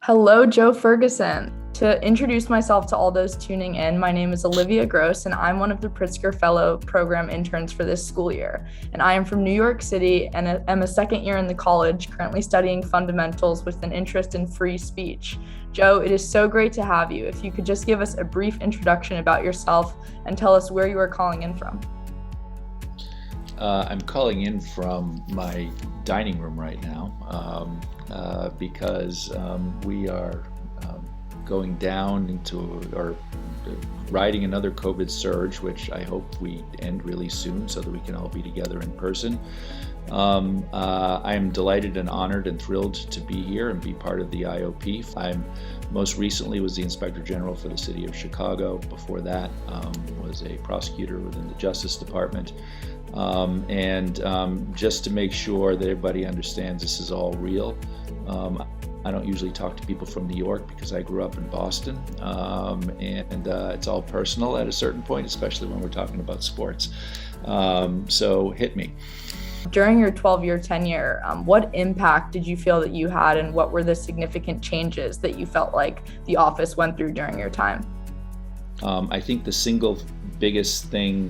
Hello, Joe Ferguson. To introduce myself to all those tuning in, my name is Olivia Gross, and I'm one of the Pritzker Fellow Program interns for this school year. And I am from New York City and am a second year in the college, currently studying fundamentals with an interest in free speech. Joe, it is so great to have you. If you could just give us a brief introduction about yourself and tell us where you are calling in from. I'm calling in from my dining room right now because we are going down into or riding another COVID surge, which I hope we end really soon so that we can all be together in person. I am delighted and honored and thrilled to be here and be part of the IOP. I most recently was the Inspector General for the City of Chicago. Before that, was a prosecutor within the Justice Department. Just to make sure that everybody understands this is all real, I don't usually talk to people from New York because I grew up in Boston, it's all personal at a certain point, especially when we're talking about sports. So hit me. During your 12-year tenure, what impact did you feel that you had, and what were the significant changes that you felt like the office went through during your time? I think the single biggest thing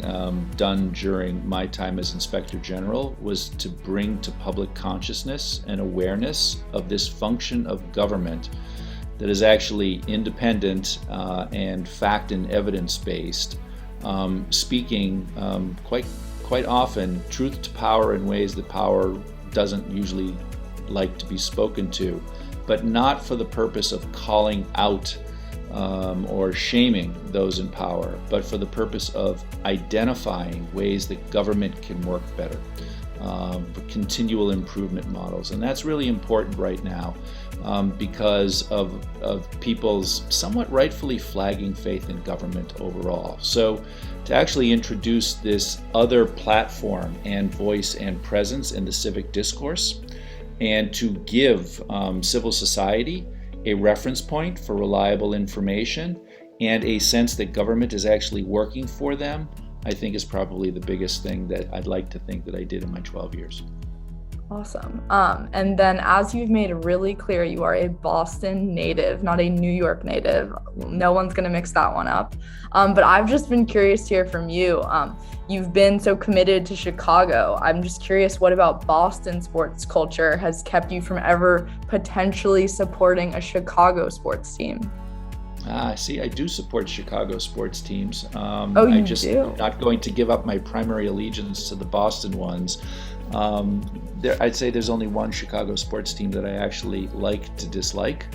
done during my time as Inspector General was to bring to public consciousness and awareness of this function of government that is actually independent and fact and evidence-based, speaking quite often truth to power in ways that power doesn't usually like to be spoken to, but not for the purpose of calling out or shaming those in power, but for the purpose of identifying ways that government can work better, continual improvement models. And that's really important right now because of people's somewhat rightfully flagging faith in government overall. So to actually introduce this other platform and voice and presence in the civic discourse, and to give civil society a reference point for reliable information and a sense that government is actually working for them, I think is probably the biggest thing that I'd like to think that I did in my 12 years. Awesome. And then, as you've made really clear, you are a Boston native, not a New York native. No one's going to mix that one up. But I've just been curious to hear from you. You've been so committed to Chicago. I'm just curious, what about Boston sports culture has kept you from ever potentially supporting a Chicago sports team? See, I do support Chicago sports teams. You do? I'm not going to give up my primary allegiance to the Boston ones. I'd say there's only one Chicago sports team that I actually like to dislike.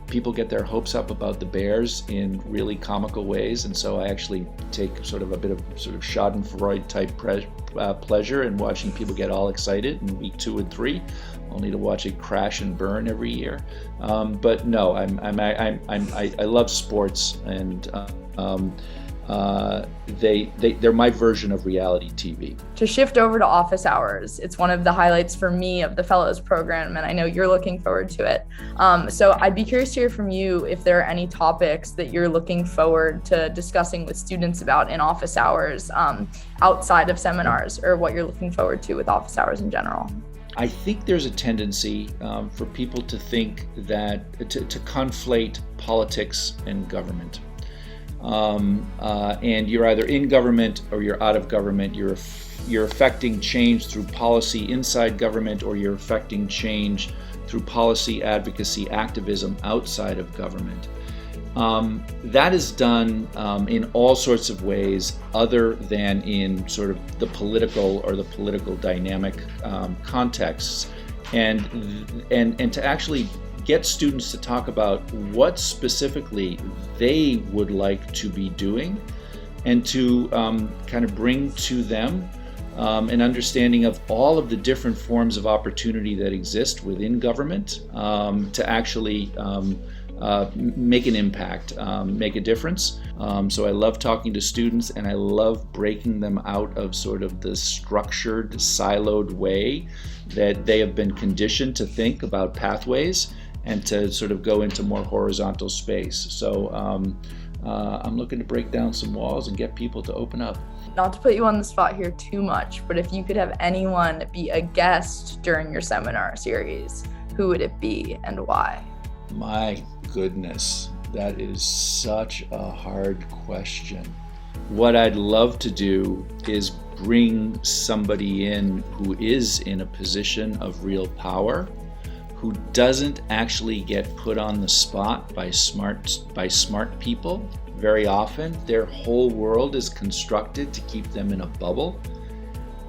People get their hopes up about the Bears in really comical ways, and so I actually take sort of a bit of sort of Schadenfreude type pleasure in watching people get all excited in week 2 and 3, only to watch it crash and burn every year. But no, I love sports, and they're my version of reality TV. To shift over to office hours, it's one of the highlights for me of the Fellows program, and I know you're looking forward to it. So I'd be curious to hear from you if there are any topics that you're looking forward to discussing with students about in office hours, outside of seminars, or what you're looking forward to with office hours in general. I think there's a tendency for people to think that to conflate politics and government. And you're either in government or you're out of government. You're affecting change through policy inside government, or you're affecting change through policy advocacy activism outside of government. That is done in all sorts of ways other than in sort of the political or the political dynamic contexts, and to actually get students to talk about what specifically they would like to be doing, and to kind of bring to them an understanding of all of the different forms of opportunity that exist within government to actually make an impact, make a difference. So I love talking to students, and I love breaking them out of sort of the structured, siloed way that they have been conditioned to think about pathways, and to sort of go into more horizontal space. So I'm looking to break down some walls and get people to open up. Not to put you on the spot here too much, but if you could have anyone be a guest during your seminar series, who would it be and why? My goodness, that is such a hard question. What I'd love to do is bring somebody in who is in a position of real power, who doesn't actually get put on the spot by smart people. Very often, their whole world is constructed to keep them in a bubble,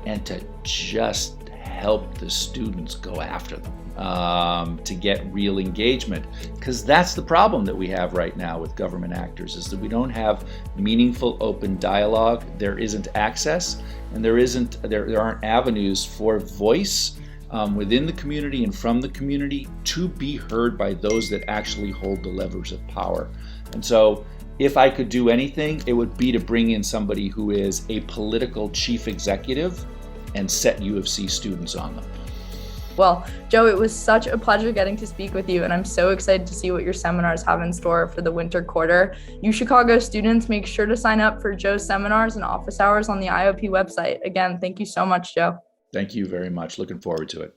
and to just help the students go after them, to get real engagement. Because that's the problem that we have right now with government actors, is that we don't have meaningful open dialogue. There isn't access, and there aren't avenues for voice within the community and from the community to be heard by those that actually hold the levers of power. And so if I could do anything, it would be to bring in somebody who is a political chief executive and set U of C students on them. Well, Joe, it was such a pleasure getting to speak with you, and I'm so excited to see what your seminars have in store for the winter quarter. You Chicago students, make sure to sign up for Joe's seminars and office hours on the IOP website. Again, thank you so much, Joe. Thank you very much. Looking forward to it.